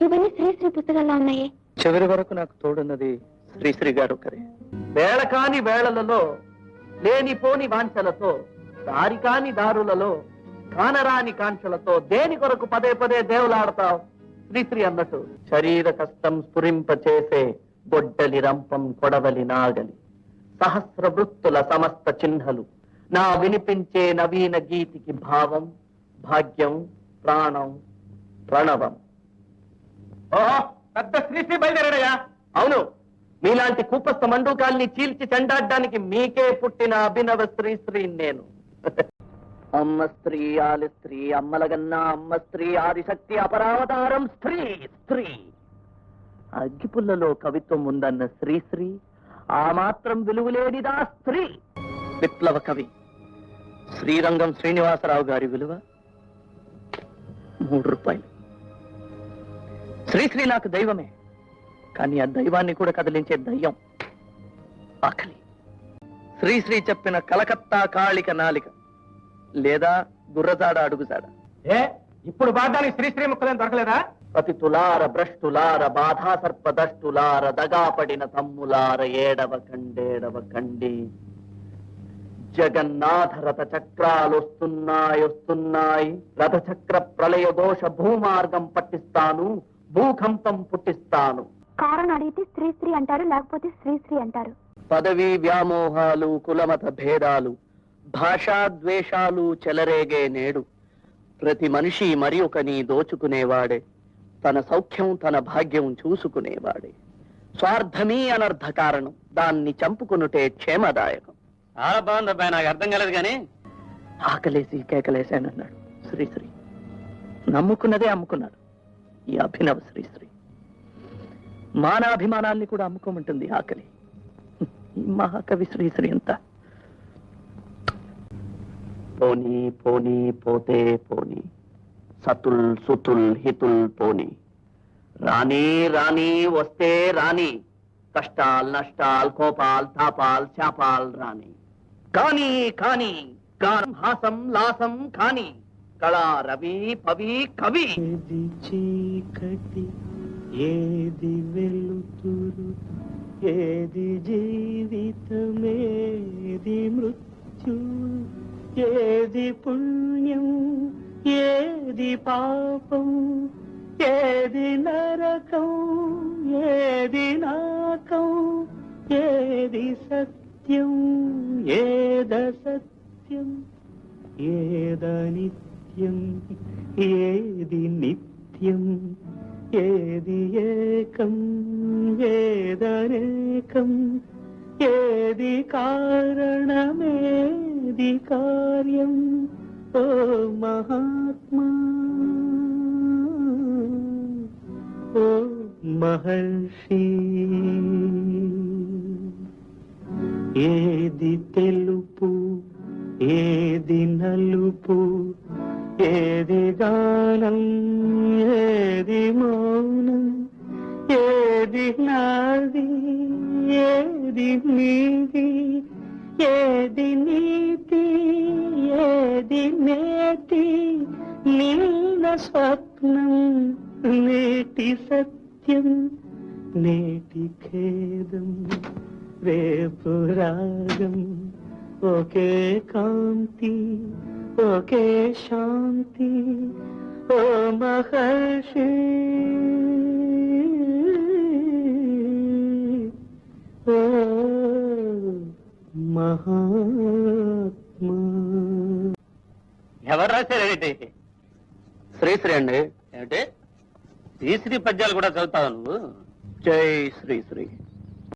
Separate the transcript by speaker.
Speaker 1: ఇవన్నీ శ్రీశ్రీ పుస్తకాల్లో ఉన్నాయి.
Speaker 2: చివరి వరకు నాకు తోడున్నది శ్రీశ్రీ గారు ఒకరే. వేళ కాని వేళలలో, లేనిపోని వాంఛలతో, దారి కాని దారులలో, కానరాని కాంక్షలతో దేని కొరకు పదే పదే దేవులాడతావు? శ్రీశ్రీ అన్నట్టు శరీర కష్టం స్ఫురింపచేసే గొడ్డలి రంపం కొడవలి నాగలి, సహస్ర వృత్తుల సమస్త చిహ్నలు, నా వినిపించే నవీన గీతికి భావం, భాగ్యం, ప్రాణం, ప్రణవం. పెద్ద శ్రీశ్రీ బయలుదేరాడయ్యా. అవును, మీలాంటి కూపస్థ మండూకాల్ని చీల్చి చెండాడ్డానికి మీకే పుట్టిన అభినవ శ్రీశ్రీ నేను. అమ్మ స్త్రీ, ఆలి స్త్రీ, అమ్మలగన్నా అమ్మ స్త్రీ, ఆదిశక్తి అపరావతారం స్త్రీ. స్త్రీ అగ్గిపుల్లలో కవిత్వం ఉందన్న శ్రీశ్రీ ఆ మాత్రం విలువలేనిదా స్త్రీ. విప్లవ కవి శ్రీరంగం శ్రీనివాసరావు గారి విలువ 3 రూపాయలు. శ్రీశ్రీ నాకు దైవమే, కానీ ఆ దైవాన్ని కూడా కదిలించే దయ్యం ఆకలి. శ్రీశ్రీ చెప్పిన కలకత్తా కాళిక నాలిక లేదా గుర్రజాడ అడుగుజాడ. ఇప్పుడు బాధానికి శ్రీశ్రీ ముక్కలేం దొరకలేదా? పతితులార భ్రష్టులార బాధా సర్పదష్టులార దగాపడిన తమ్ములార ఏడవ కండి జగన్నాథ రథ చక్రాలొస్తున్నాయి రథచక్ర ప్రళయ దోష భూమార్గం పట్టిస్తాను, భూకంపం పుట్టిస్తాను.
Speaker 1: కారణం అడిగితే శ్రీశ్రీ అంటారు, లేకపోతే శ్రీశ్రీ అంటారు.
Speaker 2: పదవీ వ్యామోహాలు, కులమత భేదాలు, భాషా ద్వేషాలు చెలరేగే నేడు ప్రతి మనిషి మరి ఒకని దోచుకునేవాడే, తన సౌఖ్యం తన భాగ్యం చూసుకునేవాడే. స్వార్థమీ అనర్థ కారణం, దాన్ని చంపుకునుటే క్షేమదాయకం. చాలా బాగుందబ్బాయి, నాకు అర్థం కాలేదు కానీ ఆకలేసి కేకలేసానన్నాడు శ్రీశ్రీ. నమ్ముకున్నదే అమ్ముకున్నాడు ఈ అభినవ శ్రీశ్రీ. మానాభిమానాల్ని కూడా అమ్ముకోమంటుంది ఆకలి. ఈ మహాకవి శ్రీశ్రీ అంతా పోనీ పోనీ పోతే పోనీ, సతుల్ సుతుల్ హితుల్ పోనీ, రాణి రాణి వస్తే రాణి, కష్టాల్ నష్టాల్ కోపాల్ తాపాల్ శాపాల్ రాణి. కాని కాని గానం హాసం లాసం కాని, కళా రవి పవి కవి. ఏది చీకటి ఏది వెలుతురు, ఏది జీవితమేది మృత్యు, ఏది పుణ్యం ఏది పాపం, ఏది నరకం ఏది నాకం, ఏది సత్యం ఏద సత్యం, ఏద నిత్యం ఏది నిత్యం, ఏది ఏకం ఏదనేకం, ఏది కారణమేది కార్యం. ఓ మహాత్మా, ఓ మహర్షి, ఏది తెలుపు ఏది నలుపు, ఏది గానం ఏది మౌనం, ఏది నాది ఏది నీది, ఏది నీతి ఏది నేతి, నీల స్వప్నం నేటి సత్యం, నేటి ఖేదం రేపు రాగం, ఒకే కాంతి ఒకే శాంతి. ఓ మహర్షి, ఓ మహాత్మా. ఎవరు రాశారేంటి? శ్రీశ్రీ అండి. ఏమిటి శ్రీశ్రీ పద్యాలు కూడా చదువుతావు నువ్వు? జై శ్రీశ్రీ.